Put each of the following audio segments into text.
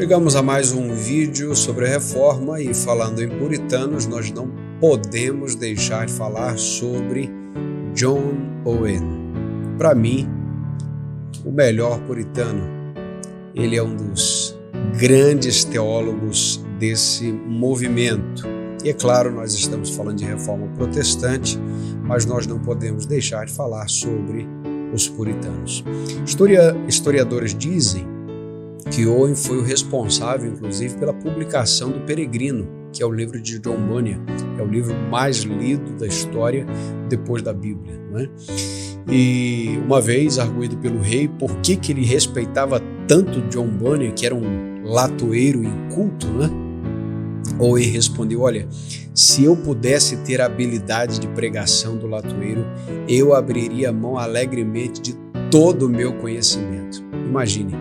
Chegamos a mais um vídeo sobre a reforma e falando em puritanos, nós não podemos deixar de falar sobre John Owen. Para mim, o melhor puritano. Ele é um dos grandes teólogos desse movimento. E é claro, nós estamos falando de reforma protestante, mas nós não podemos deixar de falar sobre os puritanos. Historiadores dizem que Owen foi o responsável, inclusive, pela publicação do Peregrino, que é o livro de John Bunyan, é o livro mais lido da história depois da Bíblia, não é? E uma vez, arguído pelo rei, por que ele respeitava tanto John Bunyan, que era um latoeiro inculto, né? Owen respondeu: olha, se eu pudesse ter a habilidade de pregação do latoeiro, eu abriria mão alegremente de todo o meu conhecimento. Imagine,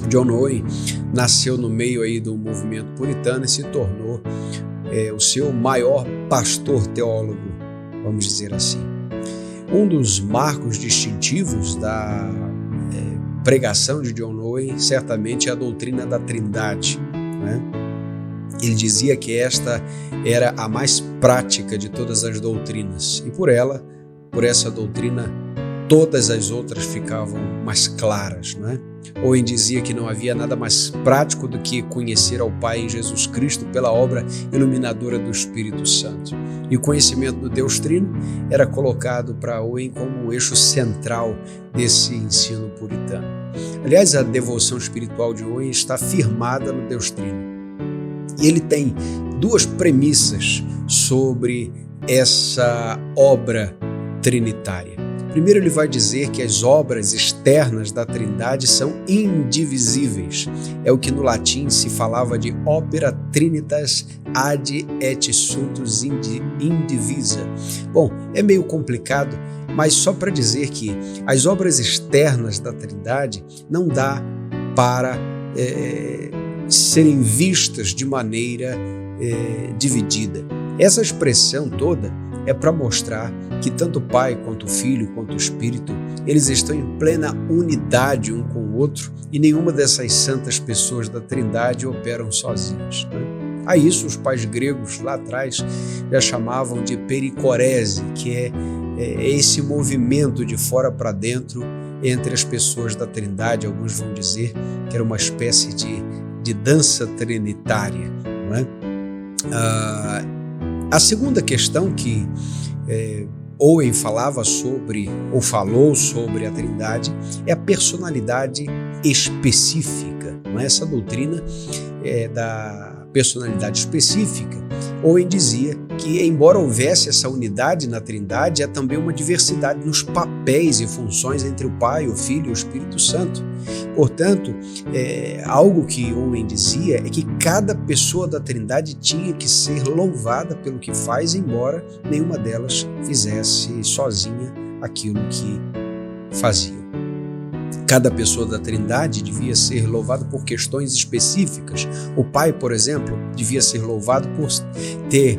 John Owen nasceu no meio aí do movimento puritano e se tornou o seu maior pastor teólogo, vamos dizer assim. Um dos marcos distintivos da pregação de John Owen certamente é a doutrina da Trindade, né? Ele dizia que esta era a mais prática de todas as doutrinas e por essa doutrina, todas as outras ficavam mais claras, não é? Owen dizia que não havia nada mais prático do que conhecer ao Pai em Jesus Cristo pela obra iluminadora do Espírito Santo. E o conhecimento do Deus Trino era colocado para Owen como o eixo central desse ensino puritano. Aliás, a devoção espiritual de Owen está firmada no Deus Trino. E ele tem duas premissas sobre essa obra trinitária. Primeiro, ele vai dizer que as obras externas da Trindade são indivisíveis. É o que no latim se falava de opera trinitas ad et suntus indivisa. Bom, é meio complicado, mas só para dizer que as obras externas da Trindade não dá para serem vistas de maneira dividida. Essa expressão toda é para mostrar que tanto o Pai, quanto o Filho, quanto o Espírito, eles estão em plena unidade um com o outro e nenhuma dessas santas pessoas da Trindade operam sozinhas, né? A isso os pais gregos lá atrás já chamavam de pericorese, que é esse movimento de fora para dentro entre as pessoas da Trindade. Alguns vão dizer que era uma espécie de dança trinitária, não é? A segunda questão que Owen falou sobre a Trindade é a personalidade específica, não é? Essa doutrina da personalidade específica. Owen dizia que, embora houvesse essa unidade na Trindade, há também uma diversidade nos papéis e funções entre o Pai, o Filho e o Espírito Santo. Portanto, algo que Owen dizia é que cada pessoa da Trindade tinha que ser louvada pelo que faz, embora nenhuma delas fizesse sozinha aquilo que fazia. Cada pessoa da Trindade devia ser louvada por questões específicas. O Pai, por exemplo, devia ser louvado por ter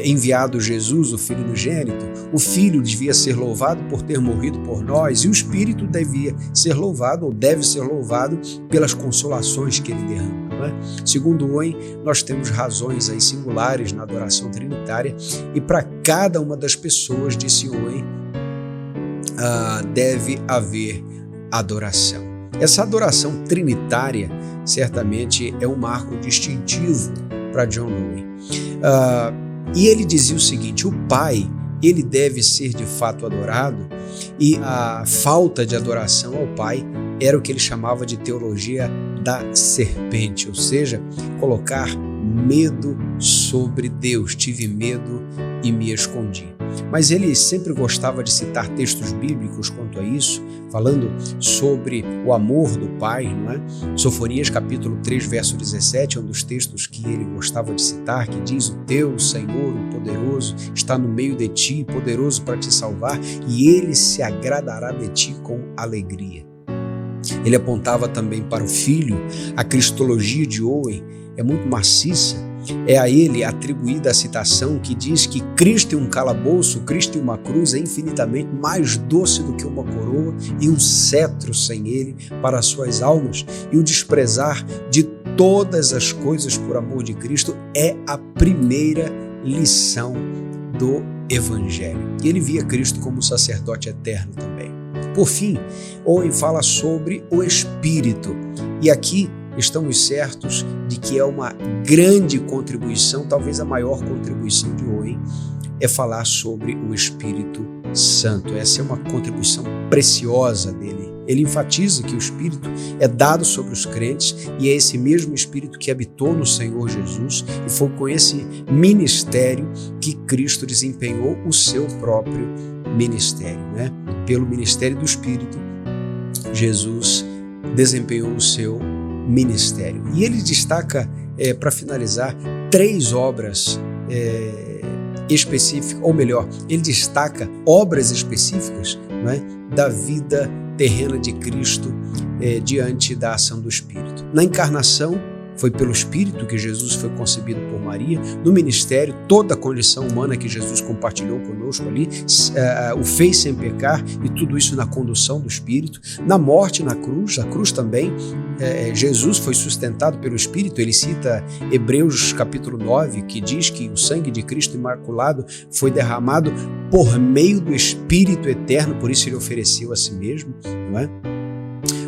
enviado Jesus, o Filho unigênito. O Filho devia ser louvado por ter morrido por nós. E o Espírito devia ser louvado, ou deve ser louvado, pelas consolações que ele derrama, não é? Segundo Owen, nós temos razões aí singulares na adoração trinitária e para cada uma das pessoas, disse Owen, deve haver adoração. Essa adoração trinitária certamente é um marco distintivo para John Owen. E ele dizia o seguinte: o Pai, ele deve ser de fato adorado, e a falta de adoração ao Pai era o que ele chamava de teologia da serpente, ou seja, colocar medo sobre Deus. Tive medo e me escondi. Mas ele sempre gostava de citar textos bíblicos quanto a isso, falando sobre o amor do Pai, não é? Sofonias capítulo 3, verso 17, é um dos textos que ele gostava de citar, que diz: o teu Senhor, o poderoso, está no meio de ti, poderoso para te salvar, e ele se agradará de ti com alegria. Ele apontava também para o Filho. A cristologia de Owen é muito maciça É a ele atribuída a citação que diz que Cristo em um calabouço, Cristo em uma cruz é infinitamente mais doce do que uma coroa e um cetro sem ele para as suas almas, e o desprezar de todas as coisas por amor de Cristo é a primeira lição do Evangelho. E ele via Cristo como sacerdote eterno também. Por fim, Owen fala sobre o Espírito, e aqui estamos certos de que é uma grande contribuição, talvez a maior contribuição de Owen, é falar sobre o Espírito Santo. Essa é uma contribuição preciosa dele. Ele enfatiza que o Espírito é dado sobre os crentes e é esse mesmo Espírito que habitou no Senhor Jesus, e foi com esse ministério que Cristo desempenhou o seu próprio ministério, né? Pelo ministério do Espírito, Jesus desempenhou o seu ministério. E ele destaca, para finalizar, 3 obras específicas, ou melhor, ele destaca obras específicas, né, da vida terrena de Cristo diante da ação do Espírito. Na encarnação, foi pelo Espírito que Jesus foi concebido por Maria. No ministério, toda a condição humana que Jesus compartilhou conosco ali, o fez sem pecar, e tudo isso na condução do Espírito. Na morte, na cruz, a cruz também, Jesus foi sustentado pelo Espírito. Ele cita Hebreus capítulo 9, que diz que o sangue de Cristo imaculado foi derramado por meio do Espírito eterno, por isso ele ofereceu a si mesmo, não é?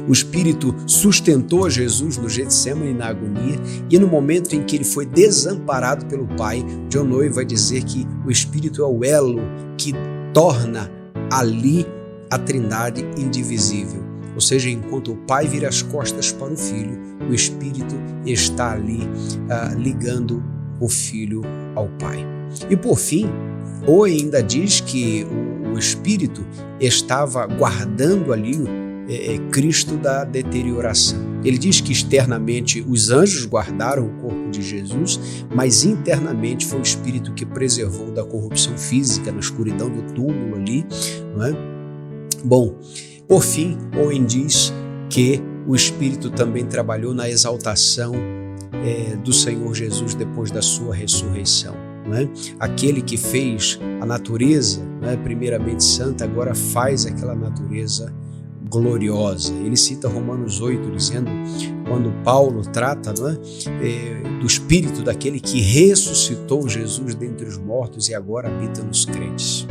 O Espírito sustentou Jesus no Getsêmani na agonia, e no momento em que ele foi desamparado pelo Pai, John Owen vai dizer que o Espírito é o elo que torna ali a Trindade indivisível. Ou seja, enquanto o Pai vira as costas para o Filho, o Espírito está ali ligando o Filho ao Pai. E por fim, Owen ainda diz que o Espírito estava guardando ali Cristo da deterioração. Ele diz que externamente os anjos guardaram o corpo de Jesus, mas internamente foi o Espírito que preservou da corrupção física, na escuridão do túmulo ali, não é? Bom, por fim, Owen diz que o Espírito também trabalhou na exaltação do Senhor Jesus depois da sua ressurreição. Não é? Aquele que fez a natureza, não é, primeiramente santa, agora faz aquela natureza gloriosa. Ele cita Romanos 8, dizendo, quando Paulo trata, não é, do Espírito daquele que ressuscitou Jesus dentre os mortos e agora habita nos crentes.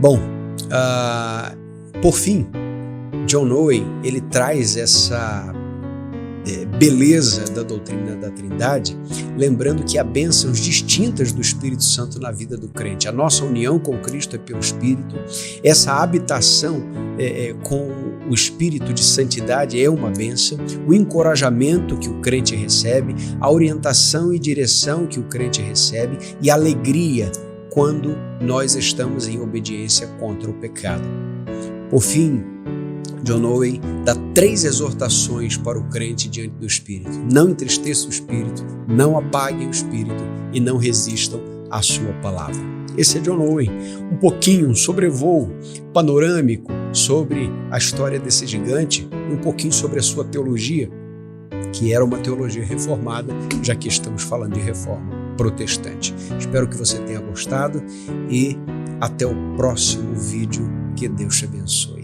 Bom, por fim, John Owen, ele traz essa beleza da doutrina da Trindade, lembrando que há bênçãos distintas do Espírito Santo na vida do crente. A nossa união com Cristo é pelo Espírito, essa habitação com o Espírito de santidade é uma bênção, o encorajamento que o crente recebe, a orientação e direção que o crente recebe e a alegria quando nós estamos em obediência contra o pecado. Por fim, John Owen dá 3 exortações para o crente diante do Espírito. Não entristeçam o Espírito, não apaguem o Espírito e não resistam à sua palavra. Esse é John Owen, um pouquinho, um sobrevoo panorâmico sobre a história desse gigante, um pouquinho sobre a sua teologia, que era uma teologia reformada, já que estamos falando de reforma protestante. Espero que você tenha gostado e até o próximo vídeo. Que Deus te abençoe.